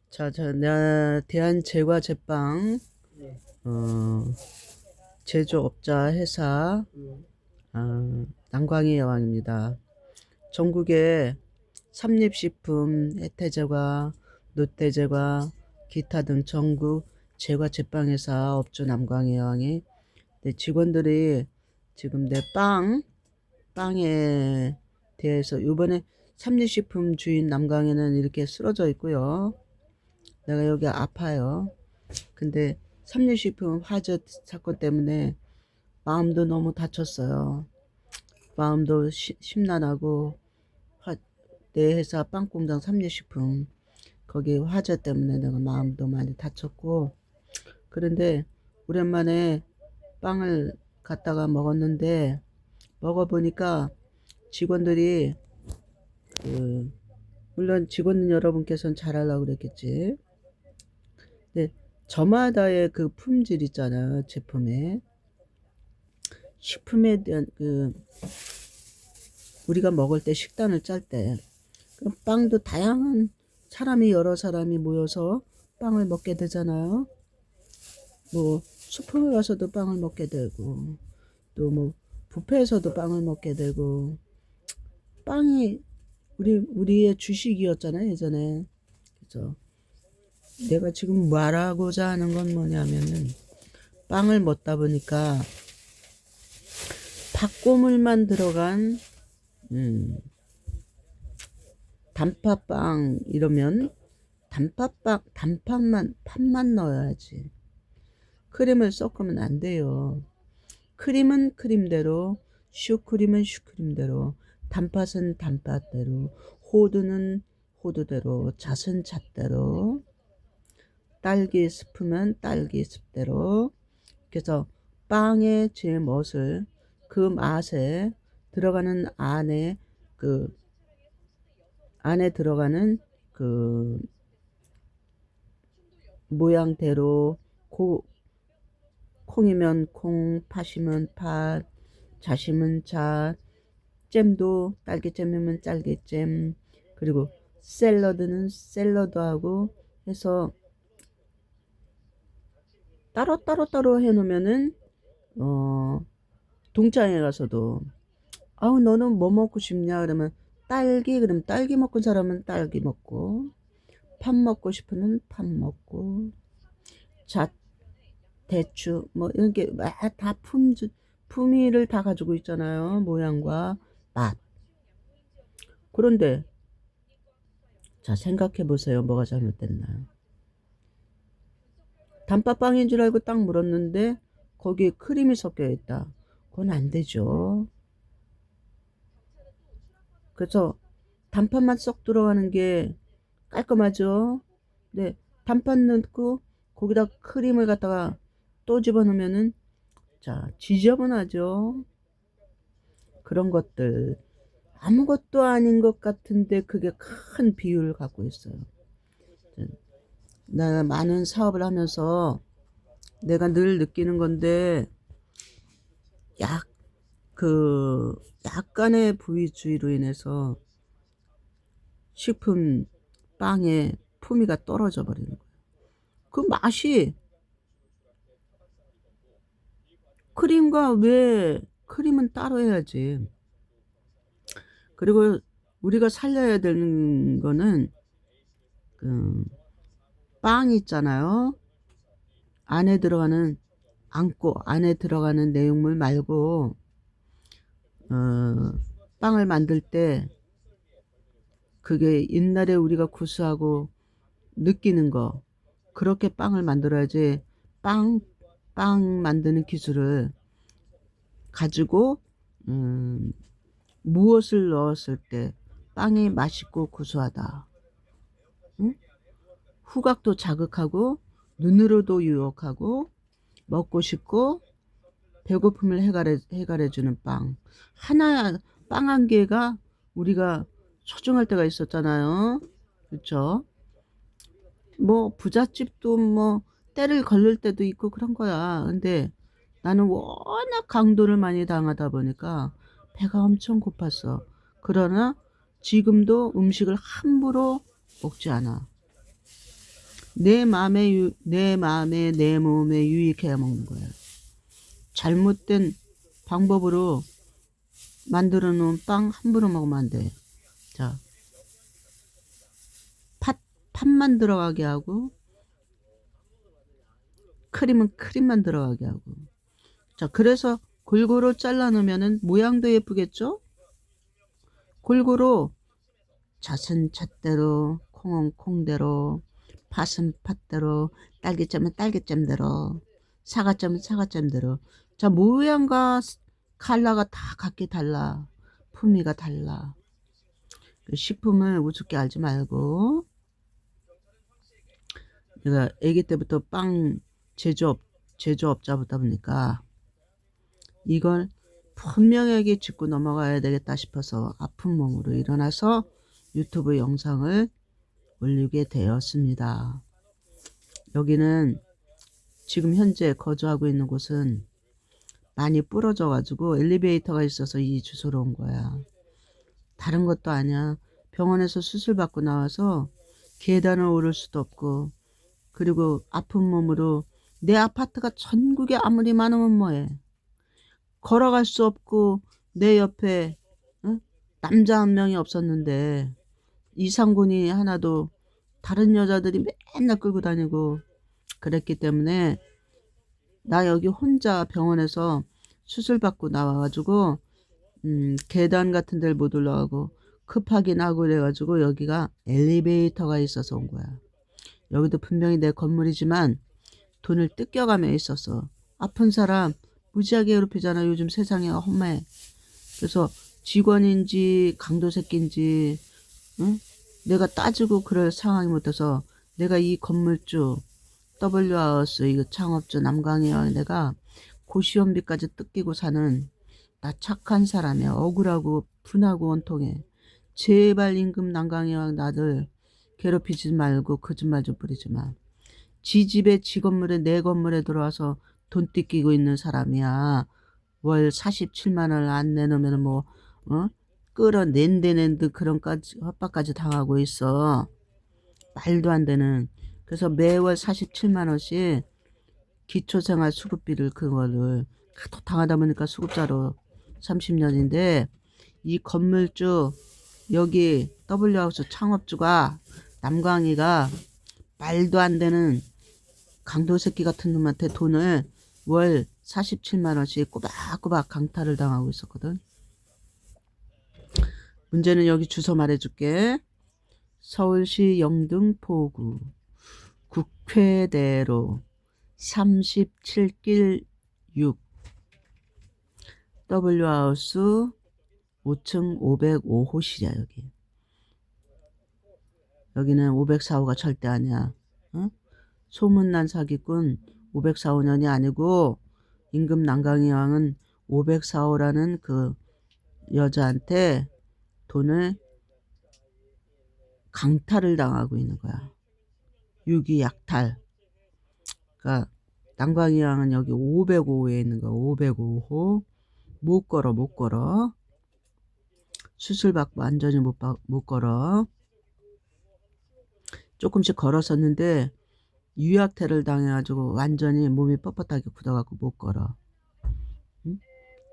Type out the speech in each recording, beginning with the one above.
자, 나 대한제과제빵 네. 어, 제조업자 회사 남광희 여왕입니다. 전국에 삼립식품, 혜태제과, 롯데제과, 기타 등 전국 제과제빵회사 업주 남광희 여왕이 내 직원들이 지금 내 빵에 대해서 이번에 삼립식품 주인 남광희는 이렇게 쓰러져 있고요. 내가 여기 아파요. 근데 삼립식품 화재 사건 때문에 마음도 너무 다쳤어요. 마음도 심란하고 내 회사 빵공장 삼립식품 거기 화재 때문에 내가 마음도 많이 다쳤고, 그런데 오랜만에 빵을 갖다가 먹었는데 먹어보니까 직원들이 그 물론 직원 여러분께서는 잘하려고 그랬겠지. 근데 저마다의 그 품질 있잖아요. 제품에 식품에 대한 우리가 먹을 때 식단을 짤 때 빵도 다양한 사람이 여러 사람이 모여서 빵을 먹게 되잖아요. 뭐 슈퍼에 가서도 빵을 먹게 되고 또 뭐 뷔페에서도 빵을 먹게 되고 빵이 우리의 주식이었잖아요 예전에. 그래서 내가 지금 말하고자 하는 건 뭐냐면은 빵을 먹다 보니까 팥고물만 들어간 단팥빵 이러면 단팥만 넣어야지. 크림을 섞으면 안 돼요. 크림은 크림대로, 슈크림은 슈크림대로, 단팥은 단팥대로, 호두는 호두대로, 잣은 잣대로, 딸기 스프면 딸기 스프대로. 그래서 빵의 제 멋을 그 맛에 들어가는 그 안에 들어가는 그 모양대로 콩이면 콩, 팥이면 팥, 잣이면 잣, 잼도 딸기잼이면 딸기잼, 그리고 샐러드는 샐러드하고 해서 따로 해놓으면은 어 동창회 가서도 아우 너는 뭐 먹고 싶냐 그러면 딸기, 그럼 딸기 먹고 사람은 딸기 먹고, 팥 먹고 싶으면 팥 먹고, 잣, 대추 뭐 이런 게 다 품위를 다 가지고 있잖아요. 모양과 맛. 그런데 자 생각해 보세요. 뭐가 잘못됐나요? 단팥빵인 줄 알고 딱 물었는데 거기에 크림이 섞여 있다. 그건 안 되죠. 그래서 단팥만 쏙 들어가는 게 깔끔하죠. 네, 단팥 넣고 거기다 크림을 갖다가 또 집어넣으면은 자 지저분하죠. 그런 것들 아무것도 아닌 것 같은데 그게 큰 비율을 갖고 있어요. 나 많은 사업을 하면서 내가 늘 느끼는 건데 약 약간의 부위주의로 인해서 식품 빵의 품위가 떨어져 버리는 거예요. 그 맛이 크림과 왜 크림은 따로 해야지. 그리고 우리가 살려야 되는 거는 그 빵 있잖아요. 안에 들어가는 안에 들어가는 내용물 말고 빵을 만들 때 그게 옛날에 우리가 구수하고 느끼는 거 그렇게 빵을 만들어야지. 빵, 빵 만드는 기술을 가지고 무엇을 넣었을 때 빵이 맛있고 구수하다. 응? 후각도 자극하고 눈으로도 유혹하고 먹고 싶고 배고픔을 해결해주는 빵. 빵 한 개가 우리가 소중할 때가 있었잖아요. 그렇죠? 뭐 부잣집도 뭐 때를 걸릴 때도 있고 그런 거야. 근데 나는 워낙 강도를 많이 당하다 보니까 배가 엄청 고팠어. 그러나 지금도 음식을 함부로 먹지 않아. 내 마음에 내 몸에 유익해야 먹는 거야. 잘못된 방법으로 만들어 놓은 빵 함부로 먹으면 안 돼. 자, 팥만 들어가게 하고, 크림은 크림만 들어가게 하고. 자, 그래서 골고루 잘라 놓으면은 모양도 예쁘겠죠? 골고루 잣은 잣대로, 콩은 콩대로, 팥은 팥대로, 딸기잼은 딸기잼대로, 사과잼은 사과잼대로. 자, 모양과 컬러가 다 각기 달라. 풍미가 달라. 식품을 우습게 알지 말고. 내가 아기 때부터 빵 제조업자부터 보니까 이걸 분명하게 짚고 넘어가야 되겠다 싶어서 아픈 몸으로 일어나서 유튜브 영상을 올리게 되었습니다. 여기는 지금 현재 거주하고 있는 곳은 많이 부러져 가지고 엘리베이터가 있어서 이 주소로 온 거야. 다른 것도 아니야. 병원에서 수술 받고 나와서 계단을 오를 수도 없고, 그리고 아픈 몸으로 내 아파트가 전국에 아무리 많으면 뭐해. 걸어갈 수 없고 내 옆에 남자 한 명이 없었는데 이상군이 하나도 다른 여자들이 맨날 끌고 다니고 그랬기 때문에 나 여기 혼자 병원에서 수술 받고 나와가지고 계단 같은 데를 못 올라가고 급하게 나고 그래가지고 여기가 엘리베이터가 있어서 온 거야. 여기도 분명히 내 건물이지만 돈을 뜯겨가며 있었어. 아픈 사람 무지하게 괴롭히잖아. 요즘 세상이 험해. 그래서 직원인지 강도 새끼인지 내가 따지고 그럴 상황이 못해서 내가 이 건물주 WHAUS 이거 창업주 남강이야. 내가 고시원비까지 뜯기고 사는 나 착한 사람이야. 억울하고 분하고 원통해. 제발 임금 남강이와 나들 괴롭히지 말고 거짓말 좀 뿌리지 마. 지 집에 지 건물에 내 건물에 들어와서 돈 뜯기고 있는 사람이야. 월 47만 원을 안 내놓으면 뭐 끌어낸데 그런까지 협박까지 당하고 있어. 말도 안 되는. 그래서 매월 47만 원씩 기초생활 수급비를 그거를 또 당하다 보니까 수급자로 30년인데 이 건물주 여기 W하우스 창업주가 남광이가 말도 안 되는 강도 새끼 같은 놈한테 돈을 월 47만 원씩 꼬박꼬박 강탈을 당하고 있었거든. 문제는 여기 주소 말해줄게. 서울시 영등포구 국회대로 37길 6 W하우스 5층 505호실이야. 여기는 504호가 절대 아니야. 소문난 사기꾼 504호년이 아니고 임금 남강이 왕은 504호라는 그 여자한테 돈을 강탈을 당하고 있는 거야. 유기 약탈. 그러니까 남광이 왕은 여기 505호에 있는 거야. 505호. 못 걸어. 수술 받고 완전히 못 걸어. 조금씩 걸었었는데 유약태를 당해가지고 완전히 몸이 뻣뻣하게 굳어갖고 못 걸어. 응?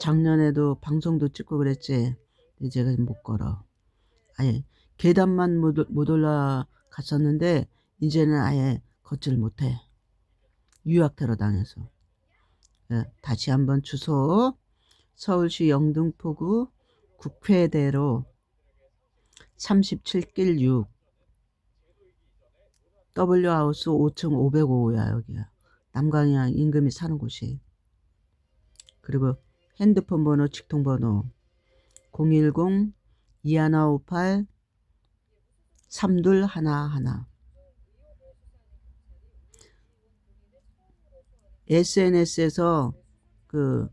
작년에도 방송도 찍고 그랬지. 이제 못 걸어. 아예 계단만 못 올라갔었는데 이제는 아예 걷지를 못해. 유약태로 당해서. 다시 한번 주소. 서울시 영등포구 국회대로 37길 6 W하우스 5층 505호야. 여기야. 남광이랑 임금이 사는 곳이. 그리고 핸드폰 번호 직통번호 010-2158-3211. SNS에서 그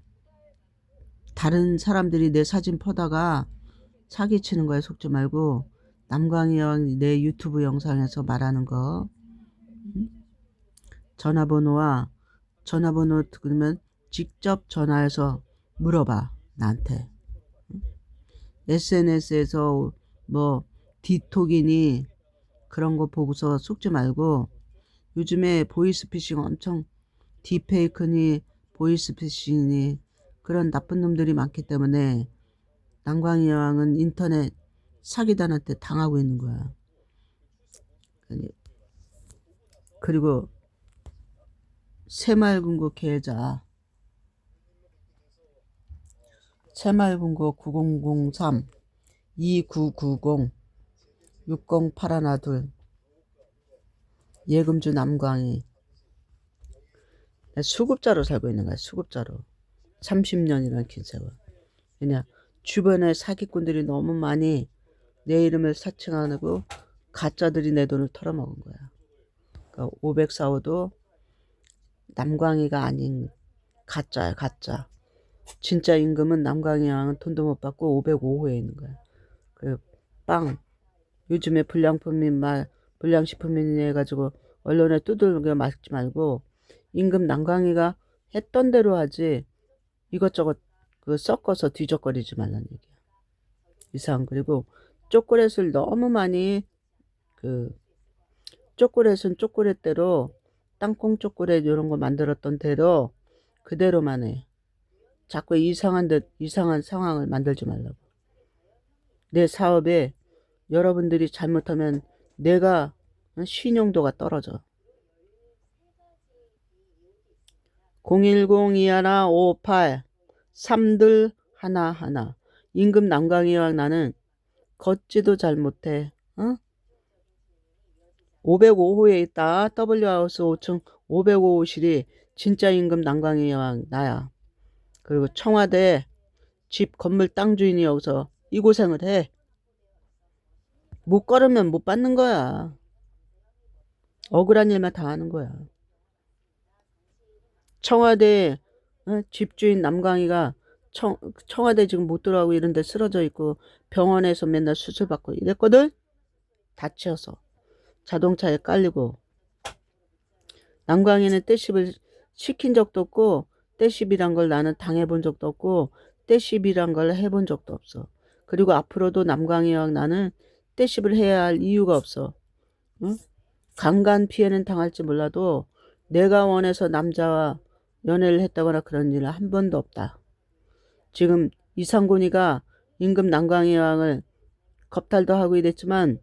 다른 사람들이 내 사진 퍼다가 사기치는 거에 속지 말고 남광이 형 내 유튜브 영상에서 말하는 거. 전화번호 그러면 직접 전화해서 물어봐. 나한테. SNS에서 뭐 디톡이니 그런 거 보고서 속지 말고 요즘에 보이스피싱 엄청 딥페이크니 보이스피싱이 그런 나쁜 놈들이 많기 때문에 남광희 여왕은 인터넷 사기단한테 당하고 있는 거야. 그리고 새마을금고 계좌 새마을금고 9003 2990 60812 예금주 남광희. 수급자로 살고 있는 거야. 수급자로 30년이란 긴 세월. 왜냐 주변에 사기꾼들이 너무 많이 내 이름을 사칭하고 가짜들이 내 돈을 털어먹은 거야. 그러니까 504호도 남광희가 아닌 가짜야. 가짜. 진짜 임금은 남광희 왕은 돈도 못 받고 505호에 있는 거야. 그 빵 요즘에 불량식품이 해가지고 언론에 두들겨 맞지 말고 임금 남광희가 했던 대로 하지 이것저것 그 섞어서 뒤적거리지 말라는 얘기야. 이상. 그리고 초콜릿을 너무 많이 그 초콜릿은 초콜릿대로 땅콩 초콜릿 이런 거 만들었던 대로 그대로만 해. 자꾸 이상한 상황을 만들지 말라고. 내 사업에 여러분들이 잘못하면 내가 신용도가 떨어져. 010-2158 3211 임금 남광희와 나는 걷지도 잘못해. 505호에 있다. W하우스 5층 505호실이 진짜 임금 남광희 여왕 나야. 그리고 청와대 집 건물 땅 주인이 여기서 이 고생을 해. 못 걸으면 못 받는 거야. 억울한 일만 당하는 거야. 청와대 집주인 남광희가 청와대 지금 못 들어가고 이런 데 쓰러져 있고 병원에서 맨날 수술받고 이랬거든. 다치어서 자동차에 깔리고. 남광희는 떼씹을 시킨 적도 없고 떼씹이란 걸 나는 당해본 적도 없고 떼씹이란 걸 해본 적도 없어. 그리고 앞으로도 남광희와 나는 떼씹을 해야 할 이유가 없어. 응? 강간 피해는 당할지 몰라도 내가 원해서 남자와 연애를 했다거나 그런 일은 한 번도 없다. 지금 이상곤이가 임금 남광희 왕을 겁탈도 하고 이랬지만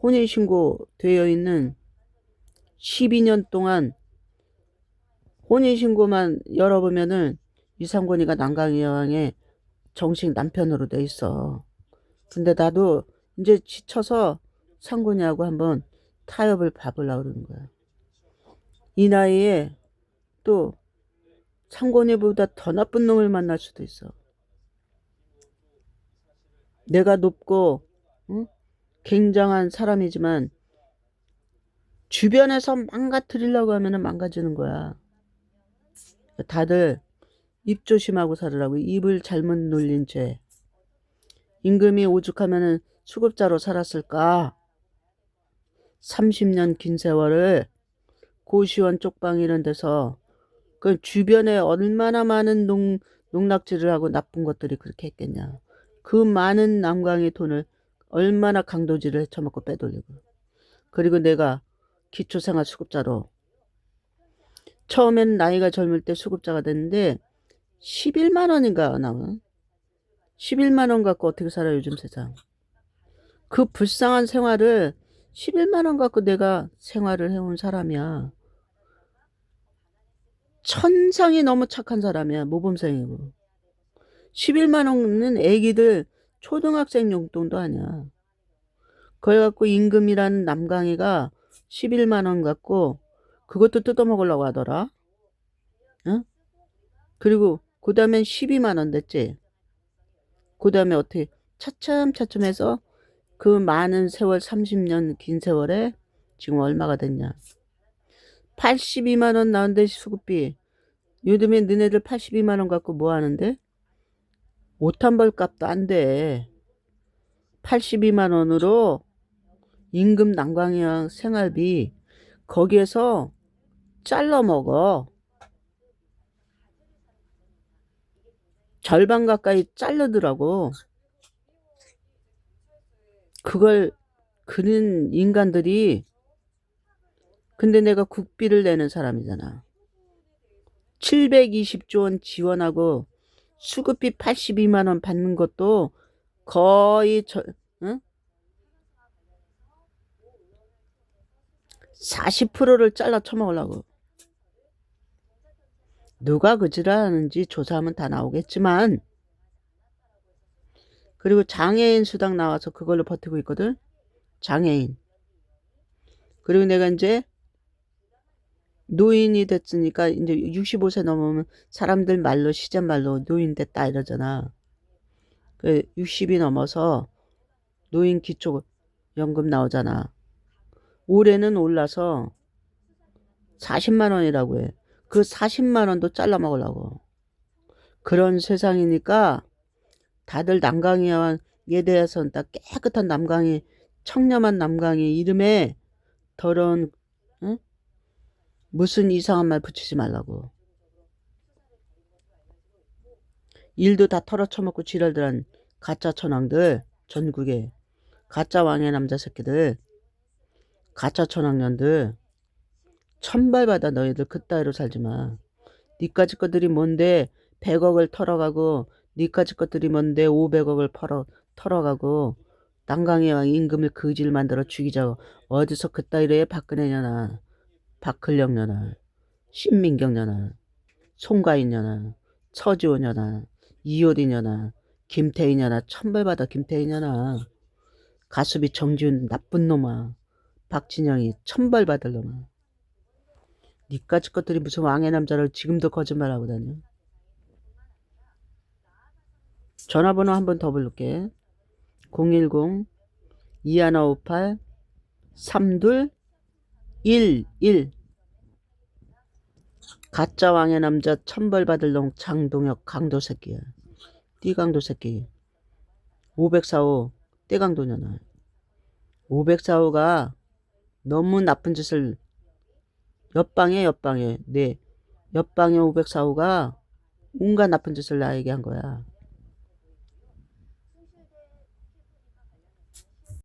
혼인신고 되어 있는 12년 동안 혼인신고만 열어보면은 이상곤이가 남광희 왕의 정식 남편으로 돼 있어. 근데 나도 이제 지쳐서 상곤이하고 한번 타협을 봐보려고 그러는 거야. 이 나이에 또 상곤이보다 더 나쁜 놈을 만날 수도 있어. 내가 높고 굉장한 사람이지만 주변에서 망가뜨리려고 하면 망가지는 거야. 다들 입 조심하고 살으라고. 입을 잘못 놀린 죄. 임금이 오죽하면 수급자로 살았을까. 30년 긴 세월을 고시원 쪽방 이런 데서 그 주변에 얼마나 많은 농락질을 하고 나쁜 것들이 그렇게 했겠냐. 그 많은 남광의 돈을 얼마나 강도질을 해쳐먹고 빼돌리고. 그리고 내가 기초생활 수급자로 처음엔 나이가 젊을 때 수급자가 됐는데 11만 원인가 나와. 11만 원 갖고 어떻게 살아 요즘 세상. 그 불쌍한 생활을 11만 원 갖고 내가 생활을 해온 사람이야. 천상이 너무 착한 사람이야. 모범생이고. 11만 원은 애기들 초등학생 용돈도 아니야. 그래갖고 임금이라는 남강이가 11만 원 갖고 그것도 뜯어먹으려고 하더라. 응? 그리고 그 다음엔 12만 원 됐지. 그 다음에 어떻게 차츰차츰 해서 그 많은 세월 30년 긴 세월에 지금 얼마가 됐냐. 82만 원 나온대 수급비. 요즘에 너네들 82만 원 갖고 뭐 하는데? 옷 한 벌 값도 안 돼. 82만 원으로 임금 난광이랑 생활비 거기에서 잘라 먹어. 절반 가까이 자르더라고. 그걸 그런 인간들이 근데 내가 국비를 내는 사람이잖아. 720조 원 지원하고 수급비 82만 원 받는 것도 거의 응? 40%를 잘라 쳐먹으려고. 누가 그지랄하는지 조사하면 다 나오겠지만, 그리고 장애인 수당 나와서 그걸로 버티고 있거든. 장애인. 그리고 내가 이제 노인이 됐으니까 이제 65세 넘으면 사람들 말로 시절 말로 노인 됐다 이러잖아. 그 60이 넘어서 노인 기초연금 나오잖아. 올해는 올라서 40만 원이라고 해. 그 40만 원도 잘라 먹으려고. 그런 세상이니까 다들 남강이에 대해서는 다 깨끗한 남강이, 청렴한 남강이 이름에 더러운, 응? 무슨 이상한 말 붙이지 말라고. 일도 다 털어쳐먹고 지랄들한 가짜 천왕들, 전국에 가짜 왕의 남자 새끼들, 가짜 천왕년들, 천발받아. 너희들 그따위로 살지 마. 니까지 것들이 뭔데 100억을 털어가고, 니까지 것들이 뭔데 500억을 털어가고, 난강의 왕 임금을 거지를 만들어 죽이자고. 어디서 그따위로 해. 박근혜냐나, 박근령냐나, 신민경냐나, 송가인냐나, 처지호냐나, 이효리냐나, 김태희냐나, 천벌받아. 김태희냐나, 가수비 정지훈 나쁜 놈아, 박진영이 천벌받을 놈아. 니까지 것들이 무슨 왕의 남자를 지금도 거짓말하고 다녀. 전화번호 한 번 더 부를게. 010-2158-3211. 가짜 왕의 남자 천벌받을 놈 장동혁 강도 새끼야. 띠강도 새끼. 545 띠강도냐나. 545가 너무 나쁜 짓을, 옆방에 네 옆방에 545가 온갖 나쁜 짓을 나에게 한 거야.